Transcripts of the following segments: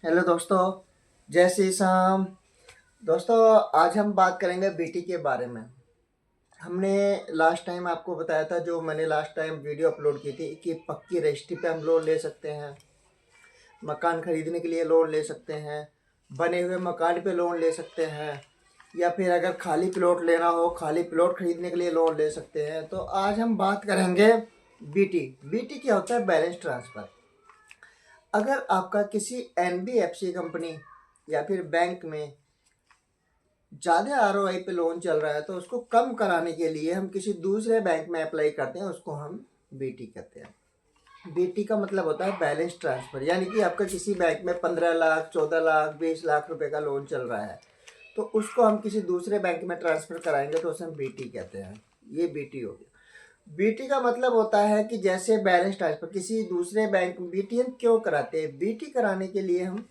Hello दोस्तों, जय श्री श्याम। दोस्तों, आज हम बात करेंगे बीटी के बारे में। हमने लास्ट टाइम आपको बताया था, जो मैंने लास्ट टाइम वीडियो अपलोड की थी, कि पक्की रजिस्ट्री पे हम लोन ले सकते हैं, मकान खरीदने के लिए लोन ले सकते हैं, बने हुए मकान पे लोन ले सकते हैं, या फिर अगर खाली प्लॉट लेना हो, खाली प्लॉट खरीदने के लिए लोन ले सकते हैं। तो आज हम बात करेंगे बीटी। बीटी क्या होता है? Balance transfer. अगर आपका किसी एनबीएफसी कंपनी या फिर बैंक में ज़्यादा आरओआई पे लोन चल रहा है, तो उसको कम कराने के लिए हम किसी दूसरे बैंक में अप्लाई करते हैं, उसको हम बीटी कहते हैं। बीटी का मतलब होता है बैलेंस ट्रांसफ़र, यानी कि आपका किसी बैंक में 15 लाख, 14 लाख, 20 लाख रुपए का लोन चल रहा है, तो उसको हम किसी दूसरे बैंक में ट्रांसफ़र कराएंगे तो उसे हम बीटी कहते हैं। ये बीटी हो गया। बीटी का मतलब होता है कि जैसे बैलेंस ट्रांसफ़र किसी दूसरे बैंक में, बीटी हम क्यों कराते हैं? बीटी कराने के लिए हम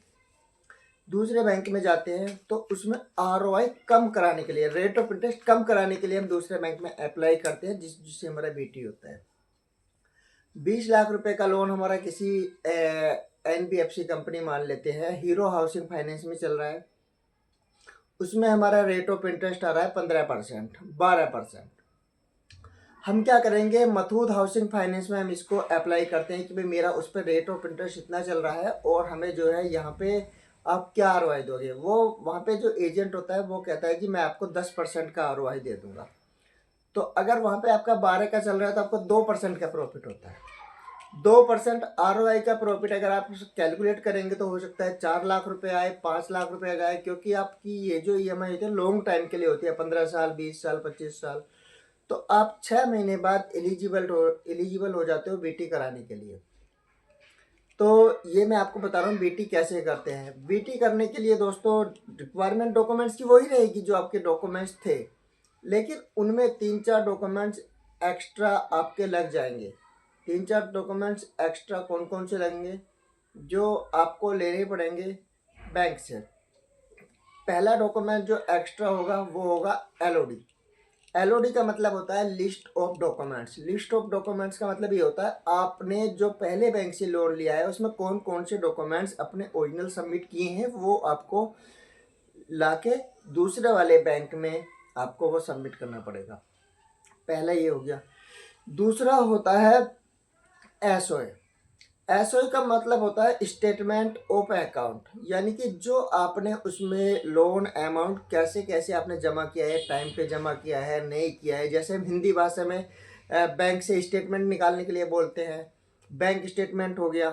दूसरे बैंक में जाते हैं, तो उसमें आरओआई कम कराने के लिए, रेट ऑफ इंटरेस्ट कम कराने के लिए हम दूसरे बैंक में अप्लाई करते हैं, जिससे हमारा बीटी होता है। 20 लाख रुपए का लोन हमारा किसी एनबीएफसी कंपनी मान लेते हैं, हीरो हाउसिंग फाइनेंस में चल रहा है। उसमें हमारा रेट ऑफ इंटरेस्ट आ रहा है 15%, 12%। हम क्या करेंगे, मथूट हाउसिंग फाइनेंस में हम इसको अप्लाई करते हैं कि भाई मेरा उस पर रेट ऑफ इंटरेस्ट इतना चल रहा है, और हमें जो है यहाँ पे आप क्या आरओआई दोगे। वो वहाँ पे जो एजेंट होता है वो कहता है कि मैं आपको 10% का आरओआई दे दूंगा। तो अगर वहाँ पे आपका 12 का चल रहा है तो आपको 2% का प्रॉफिट होता है। 2% आरओआई का प्रॉफिट अगर आप कैलकुलेट करेंगे तो हो सकता है 4 लाख रुपए आए, 5 लाख रुपए आए, क्योंकि आपकी ये जो ईएमआई होती है लॉन्ग टाइम के लिए होती है, 15 साल, 20 साल, 25 साल। तो आप 6 महीने बाद एलिजिबल हो जाते हो बीटी कराने के लिए। तो ये मैं आपको बता रहा हूँ बीटी कैसे करते हैं। बीटी करने के लिए दोस्तों रिक्वायरमेंट डॉक्यूमेंट्स की वही रहेगी जो आपके डॉक्यूमेंट्स थे, लेकिन उनमें 3-4 डॉक्यूमेंट्स एक्स्ट्रा आपके लग जाएंगे। 3-4 डॉक्यूमेंट्स एक्स्ट्रा कौन कौन से लगेंगे जो आपको लेने पड़ेंगे बैंक से? पहला डॉक्यूमेंट जो एक्स्ट्रा होगा वो होगा एलओडी। एलओडी का मतलब होता है list of documents. List of documents का मतलब ये होता है आपने जो पहले बैंक से लोन लिया है उसमें कौन कौन से डॉक्यूमेंट्स अपने ओरिजिनल सबमिट किए हैं, वो आपको लाके दूसरे वाले बैंक में आपको वो सबमिट करना पड़ेगा। पहला ये हो गया। दूसरा होता है एसओए। एसओए का मतलब होता है स्टेटमेंट ऑफ अकाउंट, यानी कि जो आपने उसमें लोन अमाउंट कैसे कैसे आपने जमा किया है, टाइम पे जमा किया है, नहीं किया है। जैसे हम हिंदी भाषा में बैंक से स्टेटमेंट निकालने के लिए बोलते हैं, बैंक स्टेटमेंट हो गया।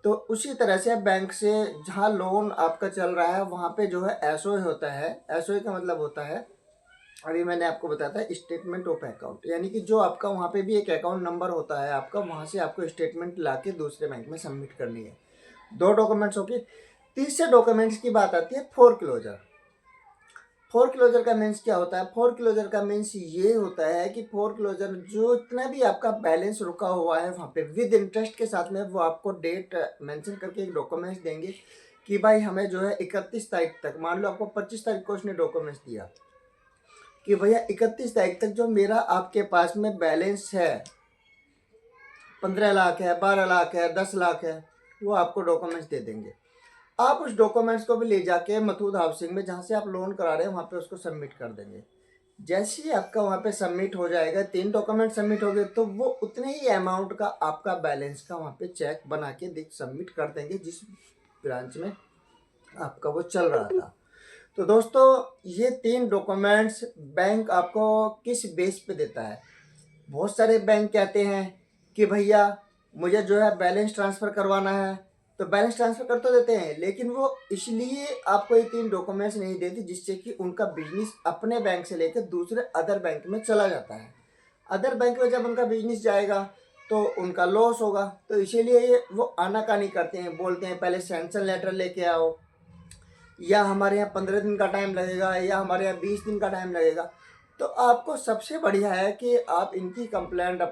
तो उसी तरह से बैंक से जहाँ लोन आपका चल रहा है वहाँ पे जो है एसओए होता है। एसओए का मतलब होता है, अभी मैंने आपको बताया था, स्टेटमेंट ऑफ अकाउंट, यानी कि जो आपका वहाँ पे भी एक अकाउंट नंबर होता है आपका, वहाँ से आपको स्टेटमेंट लाके दूसरे बैंक में सबमिट करनी है। 2 डॉक्यूमेंट्स हो गए। तीसरे डॉक्यूमेंट्स की बात आती है फोर क्लोजर। फोर क्लोजर का मीन्स क्या होता है? फोर क्लोजर का मीन्स ये होता है कि फोर क्लोजर जो इतना भी आपका बैलेंस रुका हुआ है वहाँ पे विद इंटरेस्ट के साथ में, वो आपको डेट मेंशन करके एक डॉक्यूमेंट्स देंगे कि भाई हमें जो है 31 तारीख तक, मान लो आपको 25 तारीख को उसने डॉक्यूमेंट्स दिया कि भैया 31 तारीख तक जो मेरा आपके पास में बैलेंस है, 15 लाख है, 12 लाख है, 10 लाख है, वो आपको डॉक्यूमेंट्स दे देंगे। आप उस डॉक्यूमेंट्स को भी ले जाके मथूट हाउसिंग में जहाँ से आप लोन करा रहे हैं वहाँ पे उसको सबमिट कर देंगे। जैसे ही आपका वहाँ पे सबमिट हो जाएगा, 3 डॉक्यूमेंट सबमिट हो गए, तो वो उतने ही अमाउंट का आपका बैलेंस का वहाँ पे चेक बना के सबमिट कर देंगे जिस ब्रांच में आपका वो चल रहा था। तो दोस्तों, ये 3 डॉक्यूमेंट्स बैंक आपको किस बेस पे देता है? बहुत सारे बैंक कहते हैं कि भैया मुझे जो है बैलेंस ट्रांसफ़र करवाना है, तो बैलेंस ट्रांसफ़र कर तो देते हैं, लेकिन वो इसलिए आपको ये 3 डॉक्यूमेंट्स नहीं देती जिससे कि उनका बिजनेस अपने बैंक से लेकर दूसरे अदर बैंक में चला जाता है। अदर बैंक में जब उनका बिजनेस जाएगा तो उनका लॉस होगा, तो इसीलिए वो आनाकानी करते हैं, बोलते हैं पहले सैंक्शन लेटर लेके आओ, या हमारे यहाँ 15 दिन का टाइम लगेगा, या हमारे यहाँ 20 दिन का टाइम लगेगा। तो आपको सबसे बढ़िया है कि आप इनकी कंप्लेंट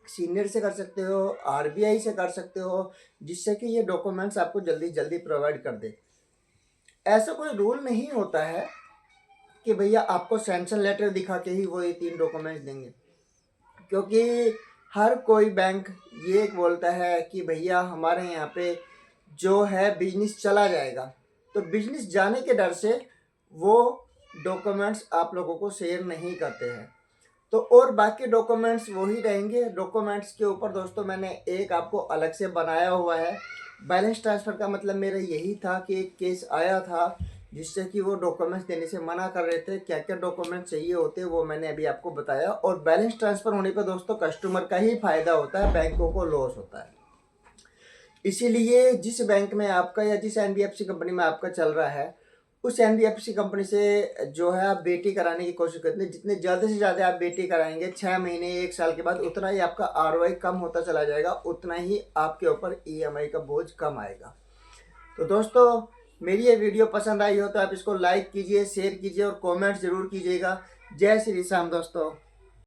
सीनियर से कर सकते हो, आरबीआई से कर सकते हो, जिससे कि ये डॉक्यूमेंट्स आपको जल्दी जल्दी प्रोवाइड कर दे। ऐसा कोई रूल नहीं होता है कि भैया आपको सैंक्शन लेटर दिखा के ही वो ये 3 डॉक्यूमेंट्स देंगे, क्योंकि हर कोई बैंक ये बोलता है कि भैया हमारे यहाँ पे जो है बिजनेस चला जाएगा। तो बिजनेस जाने के डर से वो डॉक्यूमेंट्स आप लोगों को शेयर नहीं करते हैं। तो और बाकी डॉक्यूमेंट्स वही रहेंगे। डॉक्यूमेंट्स के ऊपर दोस्तों मैंने एक आपको अलग से बनाया हुआ है। बैलेंस ट्रांसफ़र का मतलब मेरा यही था कि एक केस आया था जिससे कि वो डॉक्यूमेंट्स देने से मना कर रहे थे। क्या क्या डॉक्यूमेंट्स चाहिए होते वो मैंने अभी आपको बताया। और बैलेंस ट्रांसफ़र होने पर दोस्तों कस्टमर का ही फ़ायदा होता है, बैंकों को लॉस होता है। इसीलिए जिस बैंक में आपका या जिस एनबीएफसी कंपनी में आपका चल रहा है, उस एनबीएफसी कंपनी से जो है आप बेटी कराने की कोशिश करते हैं। जितने ज़्यादा से ज़्यादा आप बेटी कराएंगे 6 महीने 1 साल के बाद, उतना ही आपका आरओआई कम होता चला जाएगा, उतना ही आपके ऊपर ईएमआई का बोझ कम आएगा। तो दोस्तों मेरी ये वीडियो पसंद आई हो तो आप इसको लाइक कीजिए, शेयर कीजिए और कमेंट ज़रूर कीजिएगा। जय श्री राम दोस्तों।